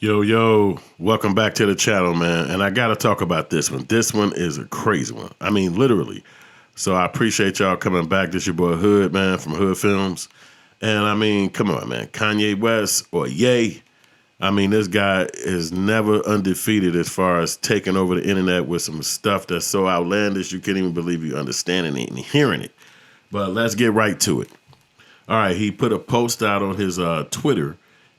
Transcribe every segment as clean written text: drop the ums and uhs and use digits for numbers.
Yo, welcome back to the channel, man. And I got to talk about this one. This one is a crazy one. I mean, literally. So I appreciate y'all coming back. This your boy Hood, man, from HoodFilms. And I mean, come on, man. Kanye West or Ye. I mean, this guy is never undefeated as far as taking over the internet with some stuff that's so outlandish you can't even believe you're understanding it and hearing it. But let's get right to it. All right, he put a post out on his Twitter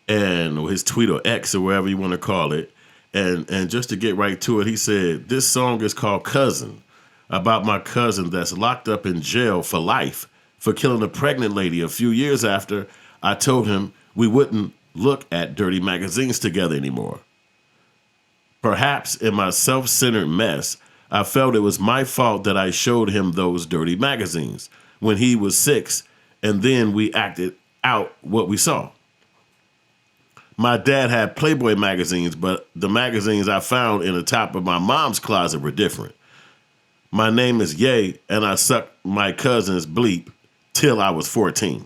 and or his tweet or X or wherever you want to call it. And just to get right to it, he said, this song is called Cousin, about my cousin that's locked up in jail for life for killing a pregnant lady a few years after I told him we wouldn't look at dirty magazines together anymore. Perhaps in my self-centered mess, I felt it was my fault that I showed him those dirty magazines when he was 6, and then we acted out what we saw. My dad had Playboy magazines, but the magazines I found in the top of my mom's closet were different. My name is Ye, and I sucked my cousin's bleep till I was 14.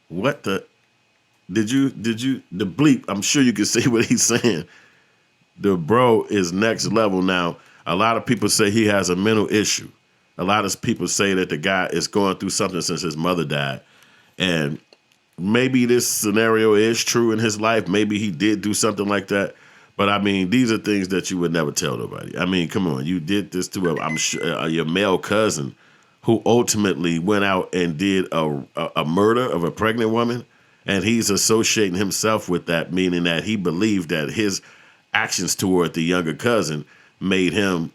What the? The bleep, I'm sure you can see what he's saying. The bro is next level now. A lot of people say he has a mental issue. A lot of people say that the guy is going through something since his mother died. And maybe this scenario is true in his life. Maybe he did do something like that. But I mean, these are things that you would never tell nobody. I mean, come on, you did this to I'm sure your male cousin, who ultimately went out and did a murder of a pregnant woman, and he's associating himself with that, meaning that he believed that his actions toward the younger cousin made him,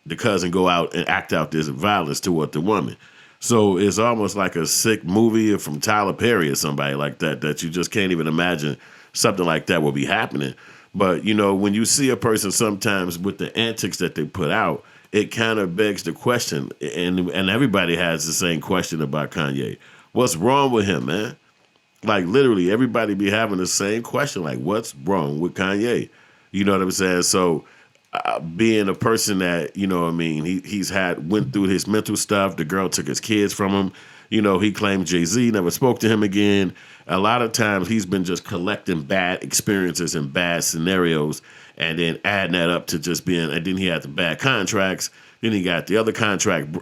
the cousin, go out and act out this violence toward the woman. So it's almost like a sick movie from Tyler Perry or somebody like that, that you just can't even imagine something like that will be happening. But, you know, when you see a person sometimes with the antics that they put out, it kind of begs the question, and everybody has the same question about Kanye. What's wrong with him, man? Like, literally, everybody be having the same question, like, what's wrong with Kanye? You know what I'm saying? So being a person that, you know what I mean, went through his mental stuff. The girl took his kids from him. You know, he claimed Jay-Z never spoke to him again. A lot of times he's been just collecting bad experiences and bad scenarios and then adding that up to just being, and then he had the bad contracts. Then he got the other contract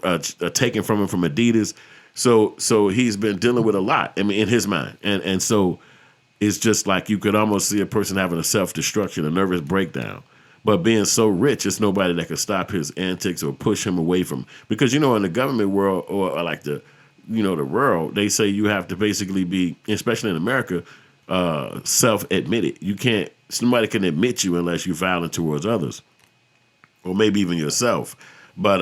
taken from him from Adidas. So he's been dealing with a lot, I mean, in his mind. And so it's just like you could almost see a person having a self-destruction, a nervous breakdown. But being so rich, it's nobody that can stop his antics or push him away from. Because, you know, in the government world or like the world, they say you have to basically be, especially in America, self-admitted. You can't, somebody can admit you unless you're violent towards others or maybe even yourself. But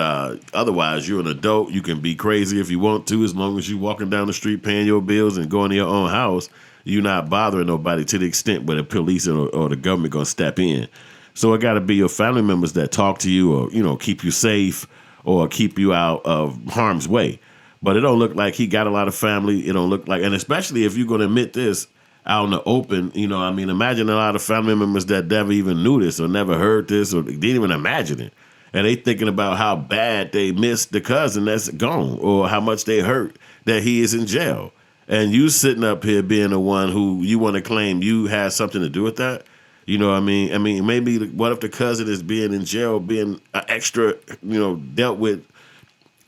otherwise, you're an adult. You can be crazy if you want to, as long as you're walking down the street paying your bills and going to your own house. You're not bothering nobody to the extent where the police or the government going to step in. So it got to be your family members that talk to you or, you know, keep you safe or keep you out of harm's way. But it don't look like he got a lot of family. It don't look like, and especially if you're going to admit this out in the open, you know, I mean, imagine a lot of family members that never even knew this or never heard this or didn't even imagine it. And they thinking about how bad they missed the cousin that's gone or how much they hurt that he is in jail. And you sitting up here being the one who you want to claim you had something to do with that. You know what I mean? I mean, maybe what if the cousin is being in jail, being extra, you know, dealt with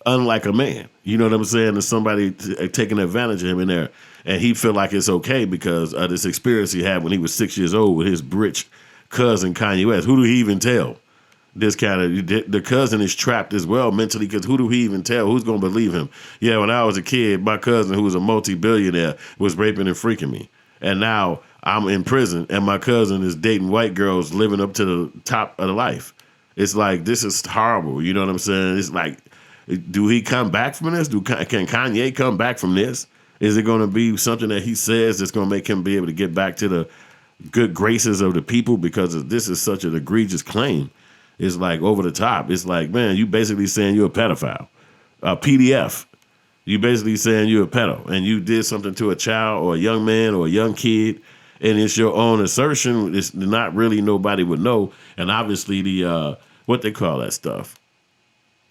unlike a man? You know what I'm saying? There's somebody taking advantage of him in there. And he feel like it's okay because of this experience he had when he was 6 years old with his rich cousin Kanye West. Who do he even tell? This kind of, the cousin is trapped as well mentally because who do he even tell? Who's going to believe him? Yeah, when I was a kid, my cousin, who was a multi-billionaire, was raping and freaking me. And now I'm in prison and my cousin is dating white girls living up to the top of the life. It's like, this is horrible. You know what I'm saying? It's like, do he come back from this? Can Kanye come back from this? Is it going to be something that he says that's going to make him be able to get back to the good graces of the people? Because this is such an egregious claim. It's like over the top. It's like, man, you basically saying you're a pedophile, a PDF. You basically saying you're a pedo and you did something to a child or a young man or a young kid, and it's your own assertion. It's not really nobody would know. And obviously the what they call that stuff,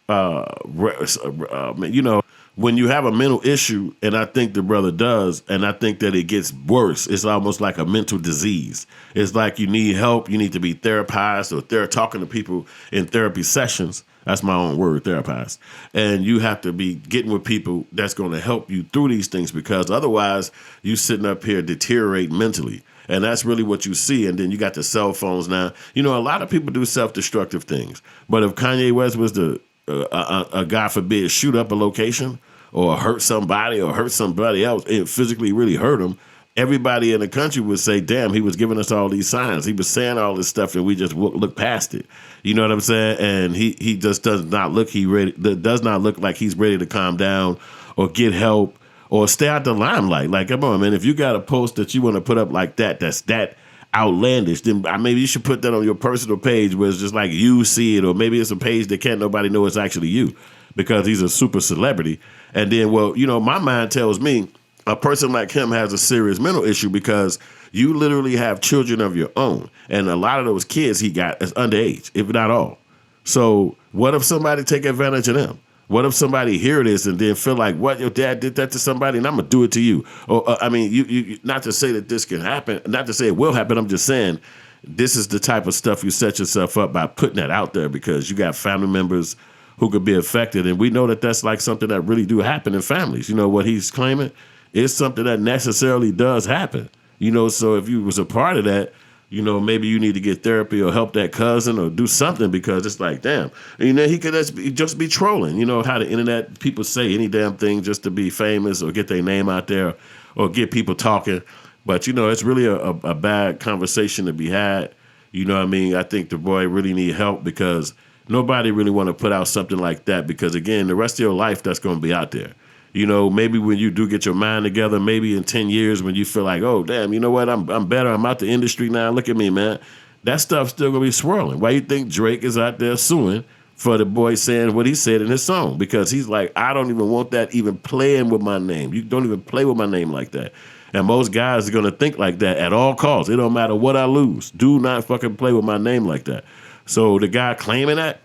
you know, when you have a mental issue, and I think the brother does, and I think that it gets worse, it's almost like a mental disease. It's like you need help, you need to be therapized or talking to people in therapy sessions. That's my own word, therapized. And you have to be getting with people that's going to help you through these things, because otherwise you sitting up here deteriorating mentally. And that's really what you see. And then you got the cell phones now. You know, a lot of people do self-destructive things. But if Kanye West was to, God forbid, shoot up a location or hurt somebody else, it physically really hurt them, everybody in the country would say, damn, he was giving us all these signs. He was saying all this stuff and we just look past it. You know what I'm saying? And he just does not look like he's ready to calm down or get help or stay out the limelight. Like, come on, man, if you got a post that you want to put up like that, that's that outlandish, then maybe you should put that on your personal page where it's just like you see it, or maybe it's a page that can't nobody know it's actually you because he's a super celebrity. And then, well, you know, my mind tells me a person like him has a serious mental issue because you literally have children of your own. And a lot of those kids he got is underage, if not all. So what if somebody take advantage of them? What if somebody hear this and then feel like, what, your dad did that to somebody and I'm going to do it to you? Or, I mean, you not to say that this can happen, not to say it will happen. I'm just saying this is the type of stuff you set yourself up by putting that out there, because you got family members who could be affected. And we know that that's like something that really do happen in families. You know, what he's claiming is something that necessarily does happen. You know, so if you was a part of that, you know, maybe you need to get therapy or help that cousin or do something, because it's like, damn, you know, he could just be trolling. You know how the internet, people say any damn thing just to be famous or get their name out there or get people talking. But, you know, it's really a bad conversation to be had. You know what I mean? I think the boy really need help, because nobody really want to put out something like that, because, again, the rest of your life that's going to be out there. You know, maybe when you do get your mind together, maybe in 10 years when you feel like, oh, damn, you know what, I'm better, I'm out the industry now, look at me, man. That stuff's still going to be swirling. Why you think Drake is out there suing for the boy saying what he said in his song? Because he's like, I don't even want that even playing with my name. You don't even play with my name like that. And most guys are going to think like that at all costs. It don't matter what I lose. Do not fucking play with my name like that. So the guy claiming that,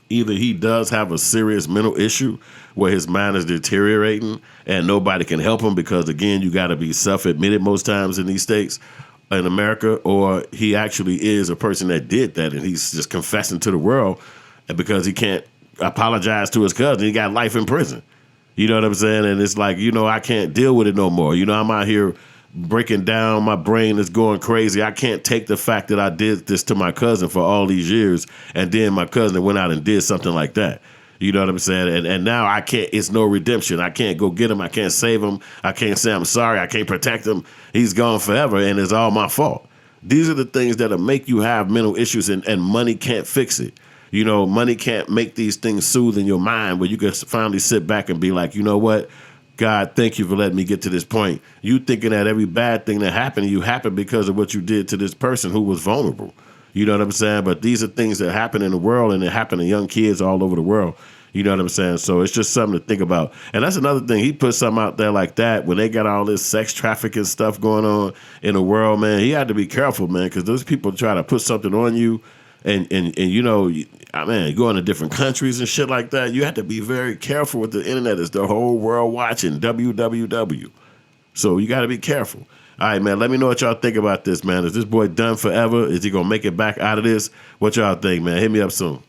either he does have a serious mental issue where his mind is deteriorating and nobody can help him, because, again, you got to be self-admitted most times in these states, in America, or he actually is a person that did that and he's just confessing to the world, and because he can't apologize to his cousin, he got life in prison. You know what I'm saying? And it's like, you know, I can't deal with it no more. You know, I'm out here breaking down, my brain is going crazy. I can't take the fact that I did this to my cousin for all these years, and then my cousin went out and did something like that. You know what I'm saying? And now I can't, it's no redemption. I can't go get him. I can't save him. I can't say I'm sorry. I can't protect him. He's gone forever, and it's all my fault. These are the things that'll make you have mental issues, and money can't fix it. You know, money can't make these things soothe in your mind where you can finally sit back and be like, you know what? God, thank you for letting me get to this point. You thinking that every bad thing that happened to you happened because of what you did to this person who was vulnerable. You know what I'm saying? But these are things that happen in the world, and they happen to young kids all over the world. You know what I'm saying? So it's just something to think about. And that's another thing. He put something out there like that when they got all this sex trafficking stuff going on in the world, man. He had to be careful, man, because those people try to put something on you and you know, I mean, going to different countries and shit like that. You have to be very careful with the internet. It's the whole world watching, www. So you got to be careful. All right, man, let me know what y'all think about this, man. Is this boy done forever? Is he going to make it back out of this? What y'all think, man? Hit me up soon.